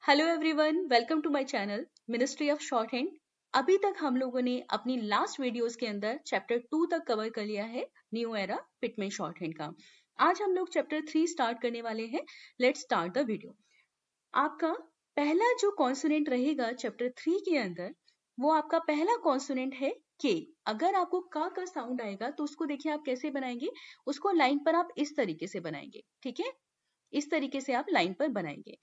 Hello everyone, welcome to my channel ministry of shorthand. अभी तक हम लोगों ने अपनी लास्ट वीडियोस के अंदर चैप्टर 2 तक कवर कर लिया है, new era Pitman short hand का। आज हम लोग चैप्टर 3 स्टार्ट करने वाले हैं। Let's start the video. आपका पहला जो कॉन्सोनेंट रहेगा चैप्टर 3 के अंदर, वो आपका पहला कॉन्सोनेंट है के। अगर आपको का साउंड आएगा तो उसको देखिए आप कैसे बनाएंगे। उसको लाइन पर आप इस तरीके से बनाएंगे, ठीक है। इस तरीके से आप लाइन पर बनाएंगे।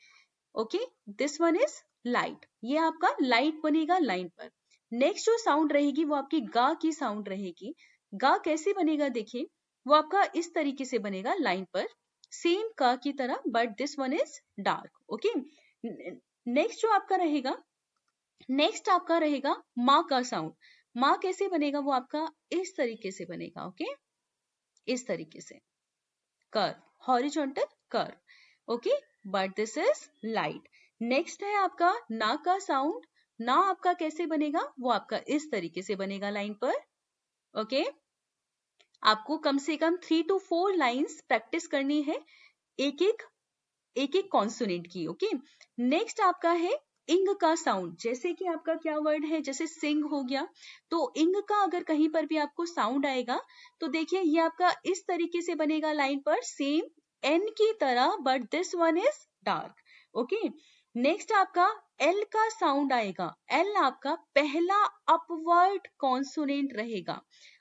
Okay, this one is light. ये आपका लाइट बनेगा लाइन पर। नेक्स्ट जो साउंड रहेगी वो आपकी गा की साउंड रहेगी। गा कैसे बनेगा देखिए, वो आपका इस तरीके से बनेगा लाइन पर, सेम का की तरह, but this one is dark. Okay, next जो आपका रहेगा, नेक्स्ट आपका रहेगा माँ का साउंड। माँ कैसे बनेगा, वो आपका इस तरीके से बनेगा। ओके, इस तरीके से curve, horizontal curve. Okay, but this is light. Next है आपका ना का साउंड। ना आपका कैसे बनेगा, वो आपका इस तरीके से बनेगा लाइन पर। ओके, आपको कम से कम 3 to 4 लाइंस प्रैक्टिस करनी है एक एक कॉन्सोनेंट की। ओके, नेक्स्ट आपका है इंग का साउंड। जैसे कि आपका क्या वर्ड है, जैसे सिंग हो गया, तो इंग का अगर कहीं पर भी आपको साउंड आएगा तो देखिए ये आपका इस तरीके से बनेगा लाइन पर, सेम एन की तरह, but this one is dark. Okay, next आपका एल का साउंड आएगा। एल आपका पहला अपवर्ड कॉन्सोनेंट रहेगा।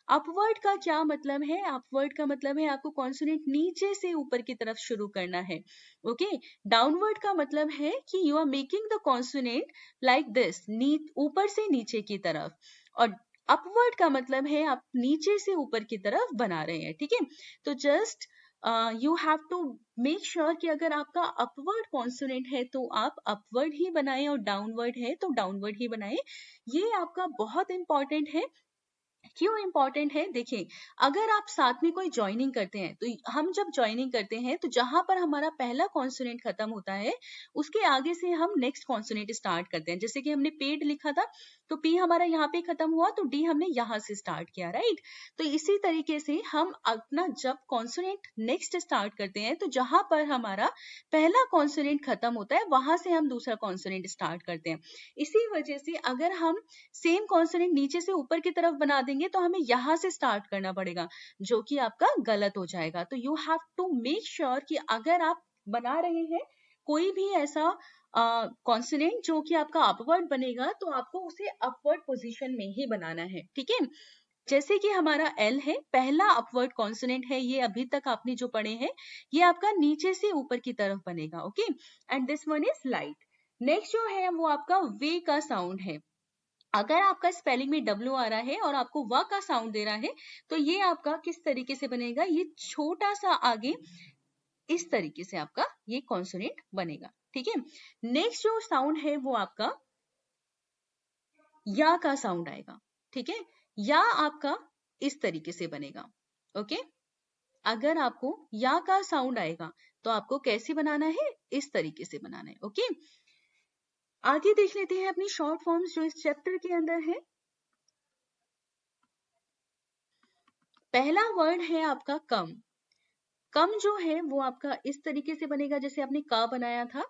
अपवर्ड का क्या मतलब है, अपवर्ड का मतलब है आपको कॉन्सोनेंट नीचे से ऊपर की तरफ शुरू करना है। ओके, डाउनवर्ड का मतलब है कि you are making the consonant like this, ऊपर से नीचे की तरफ। और अपवर्ड का मतलब है आप नीचे से ऊपर की तरफ बना रहे हैं, ठीक है। तो just you have to make sure कि अगर आपका अपवर्ड कॉन्सोनेंट है तो आप अपवर्ड ही बनाएं और डाउनवर्ड है तो डाउनवर्ड ही बनाएं। ये आपका बहुत इंपॉर्टेंट है। क्यों इंपॉर्टेंट है, देखिए अगर आप साथ में कोई ज्वाइनिंग करते हैं तो हम जब ज्वाइनिंग करते हैं तो जहां पर हमारा पहला कॉन्सोनेंट खत्म होता है उसके आगे से हम नेक्स्ट कॉन्सोनेंट स्टार्ट करते हैं। जैसे कि हमने पेड लिखा था तो पी हमारा यहाँ पे खत्म हुआ तो डी हमने यहाँ से स्टार्ट किया, राइट। तो इसी तरीके से हम अपना जब कॉन्सोनेंट नेक्स्ट स्टार्ट करते हैं तो जहां पर हमारा पहला कॉन्सोनेंट खत्म होता है वहां से हम दूसरा कॉन्सोनेंट स्टार्ट करते हैं। इसी वजह से अगर हम सेम कॉन्सोनेंट नीचे से ऊपर की तरफ बना देंगे तो हमें यहां से स्टार्ट करना पड़ेगा, जो कि आपका गलत हो जाएगा। तो you have to make sure कि अगर आप बना रहे हैं कोई भी ऐसा कॉन्सोनेंट जो कि आपका अपवर्ड बनेगा तो आपको उसे अपवर्ड पोजीशन में ही बनाना है, ठीक है। जैसे कि हमारा एल है, पहला अपवर्ड कॉन्सोनेंट है, ये अभी तक आपने जो पढ़े हैं ये आपका नीचे से ऊपर की तरफ बनेगा। Okay, and this one is light. Next जो है वो आपका वे का साउंड है। अगर आपका स्पेलिंग में W आ रहा है और आपको व का साउंड दे रहा है तो ये आपका किस तरीके से बनेगा, ये छोटा सा आगे इस तरीके से आपका ये कॉन्सोनेंट बनेगा, ठीक है। नेक्स्ट जो साउंड है वो आपका या का साउंड आएगा, ठीक है। या आपका इस तरीके से बनेगा। ओके, अगर आपको या का साउंड आएगा तो आपको कैसे बनाना है, इस तरीके से बनाना है। ओके, आगे देख लेते हैं अपनी शॉर्ट फॉर्म्स जो इस चैप्टर के अंदर है। पहला वर्ड है आपका कम। कम जो है वो आपका इस तरीके से बनेगा जैसे आपने का बनाया था।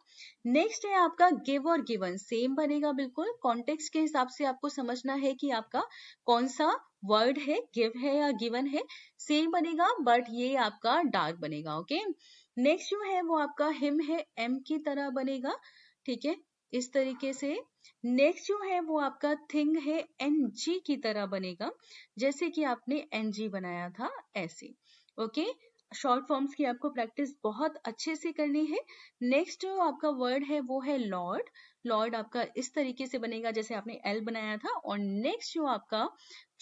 नेक्स्ट है आपका गिव और गिवन, सेम बनेगा बिल्कुल। कॉन्टेक्स्ट के हिसाब से आपको समझना है कि आपका कौन सा वर्ड है, गिव है या गिवन है, सेम बनेगा, बट ये आपका डार्क बनेगा। ओके, नेक्स्ट जो है वो आपका हिम है, एम की तरह बनेगा, ठीक है, इस तरीके से। नेक्स्ट जो है वो आपका थिंग है, एन जी की तरह बनेगा, जैसे कि आपने एन जी बनाया था ऐसे। ओके, शॉर्ट फॉर्म्स की आपको प्रैक्टिस बहुत अच्छे से करनी है। नेक्स्ट जो आपका वर्ड है वो है लॉर्ड। लॉर्ड आपका इस तरीके से बनेगा जैसे आपने एल बनाया था। और नेक्स्ट जो आपका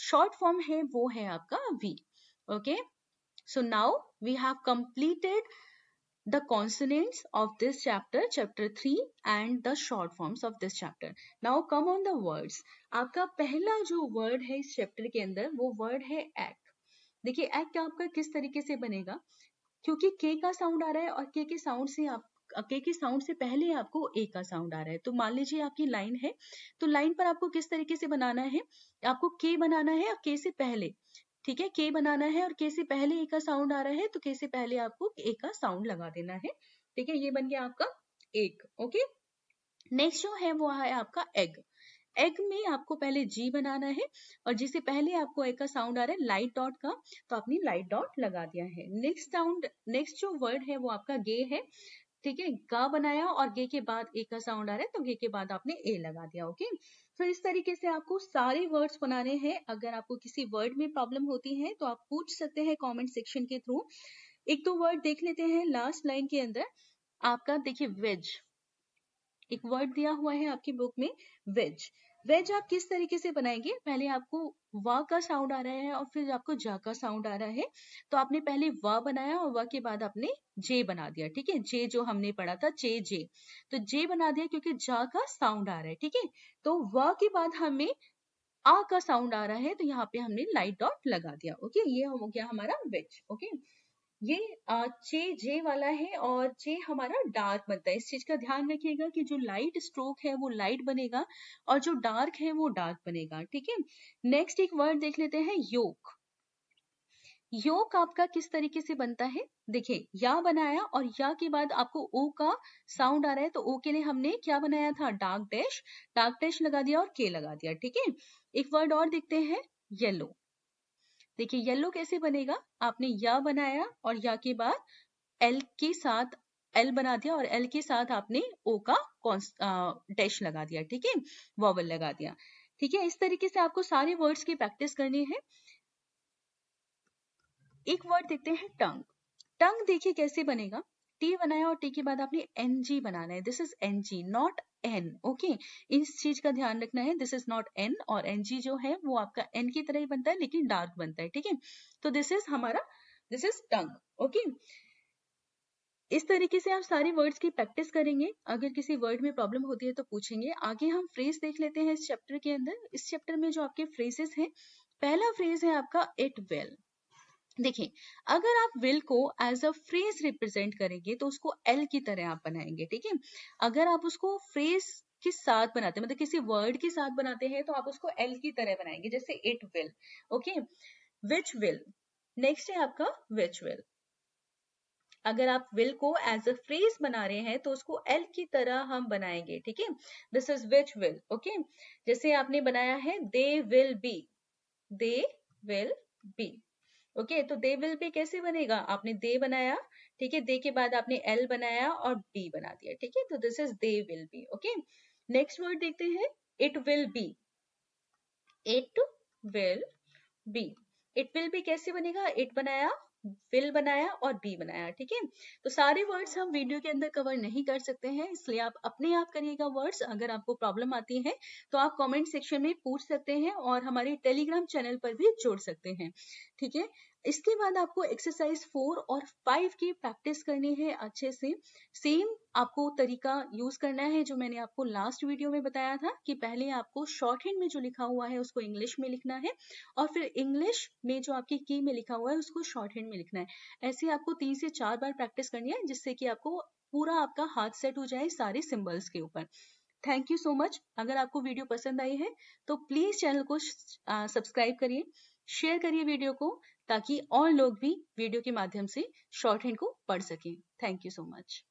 शॉर्ट फॉर्म है वो है आपका V. Okay, so now we have completed the consonants of this chapter, chapter 3, and the short forms of this chapter. Now come on the words. आपका पहला जो वर्ड है इस चैप्टर के अंदर वो वर्ड है एक्ट। देखिए एक्ट आपका किस तरीके से बनेगा, क्योंकि के का साउंड आ रहा है और के के साउंड से आप के के साउंड से पहले आपको ए का साउंड आ रहा है। तो मान लीजिए आपकी लाइन है तो लाइन पर आपको किस तरीके से बनाना है, आपको के बनाना है और के से पहले, ठीक है, के बनाना है और के से पहले ए का साउंड आ रहा है तो के से पहले आपको ए का साउंड लगा देना है, ठीक है। ये बन गया आपका एक। ओके, नेक्स्ट जो है वो है आपका एग। एग में आपको पहले जी बनाना है और जिससे पहले आपको एग का साउंड आ रहा है लाइट डॉट का, तो आपने लाइट डॉट लगा दिया है। नेक्स्ट जो वर्ड है वो आपका गे है, ठीक है। गा बनाया और गे के बाद ए का साउंड आ रहा है तो गे के बाद आपने ए लगा दिया, ओके। तो इस तरीके से आपको सारे वर्ड्स बनाने हैं। अगर आपको किसी वर्ड में प्रॉब्लम होती है तो आप पूछ सकते हैं कमेंट सेक्शन के थ्रू। एक दो वर्ड देख लेते हैं लास्ट लाइन के अंदर। आपका देखिए वेज, एक वर्ड दिया हुआ है आपकी बुक में, वेज। वेज आप किस तरीके से बनाएंगे, पहले आपको वा का साउंड आ रहा है और फिर आपको जा का साउंड आ रहा है, तो आपने पहले वा बनाया और वा के बाद आपने जे बना दिया, ठीक है। जे जो हमने पढ़ा था चे जे, तो जे बना दिया क्योंकि जा का साउंड आ रहा है, ठीक है। तो वा के बाद हमें आ का साउंड आ रहा है तो यहाँ पे हमने लाइट डॉट लगा दिया, ओके। ये हो गया हमारा वेज, ओके। ये चे जे वाला है और जे हमारा डार्क बनता है। इस चीज का ध्यान रखिएगा कि जो लाइट स्ट्रोक है वो लाइट बनेगा और जो डार्क है वो डार्क बनेगा, ठीक है। नेक्स्ट एक वर्ड देख लेते हैं योक। योक आपका किस तरीके से बनता है, देखिए या बनाया और या के बाद आपको ओ का साउंड आ रहा है तो ओ के लिए हमने क्या बनाया था, डार्क डैश लगा दिया और के लगा दिया, ठीक है। एक वर्ड और देखते हैं येलो। देखिए येलो कैसे बनेगा, आपने या बनाया और या के बाद एल के साथ एल बना दिया और एल के साथ आपने ओ का डैश लगा दिया, ठीक है, वॉवल लगा दिया, ठीक है। इस तरीके से आपको सारे वर्ड्स की प्रैक्टिस करनी है। एक वर्ड देखते हैं टंग। टंग देखिए कैसे बनेगा, टी बनाया और टी के बाद आपने एन जी बनाना है। This is N G not N, okay. इस चीज का ध्यान रखना है, दिस इज नॉट एन और एन जी जो है वो आपका एन की तरह ही बनता है लेकिन डार्क बनता है, ठीक है। तो दिस इज टंग, ओके। इस तरीके से आप सारे वर्ड्स की प्रैक्टिस करेंगे। अगर किसी वर्ड में प्रॉब्लम होती है तो पूछेंगे। आगे हम फ्रेज देख लेते हैं इस चैप्टर के अंदर। इस चैप्टर में जो आपके फ्रेजेस हैं, पहला फ्रेज है आपका इट विल। देखिए अगर आप विल को एज अ फ्रेज रिप्रेजेंट करेंगे तो उसको एल की तरह आप बनाएंगे, ठीक है। अगर आप उसको फ्रेज के साथ बनाते हैं, मतलब किसी वर्ड के साथ बनाते हैं तो आप उसको एल की तरह बनाएंगे, जैसे it will, okay. Which will, next है आपका विच विल। अगर आप विल को एज अ फ्रेज बना रहे हैं तो उसको एल की तरह हम बनाएंगे, ठीक है। This is which will, okay. जैसे आपने बनाया है they will be, they will be, okay. तो दे विल बी कैसे बनेगा, आपने दे बनाया, ठीक है, दे के बाद आपने एल बनाया और बी बना दिया, ठीक है। तो this is they will be, okay. Next word देखते हैं it will be. It will be, it will be कैसे बनेगा, इट बनाया, विल बनाया और बी बनाया, ठीक है। तो सारे वर्ड्स हम वीडियो के अंदर कवर नहीं कर सकते हैं, इसलिए आप अपने आप करिएगा वर्ड्स। अगर आपको प्रॉब्लम आती है तो आप कमेंट सेक्शन में पूछ सकते हैं और हमारे टेलीग्राम चैनल पर भी जोड़ सकते हैं, ठीक है। इसके बाद आपको एक्सरसाइज 4 और 5 की प्रैक्टिस करनी है अच्छे से। सेम आपको तरीका यूज करना है जो मैंने आपको लास्ट वीडियो में बताया था कि पहले आपको शॉर्ट हैंड में जो लिखा हुआ है उसको इंग्लिश में लिखना है और फिर इंग्लिश में जो आपकी की में लिखा हुआ है उसको शॉर्ट हैंड में लिखना है। ऐसे आपको 3 से 4 बार प्रैक्टिस करनी है जिससे कि आपको पूरा आपका हाथ सेट हो जाए सारे सिंबल्स के ऊपर। Thank you so much. अगर आपको वीडियो पसंद आई है तो प्लीज चैनल को सब्सक्राइब करिए, शेयर करिए वीडियो को, ताकि और लोग भी वीडियो के माध्यम से शॉर्ट हैंड को पढ़ सकें। Thank you so much.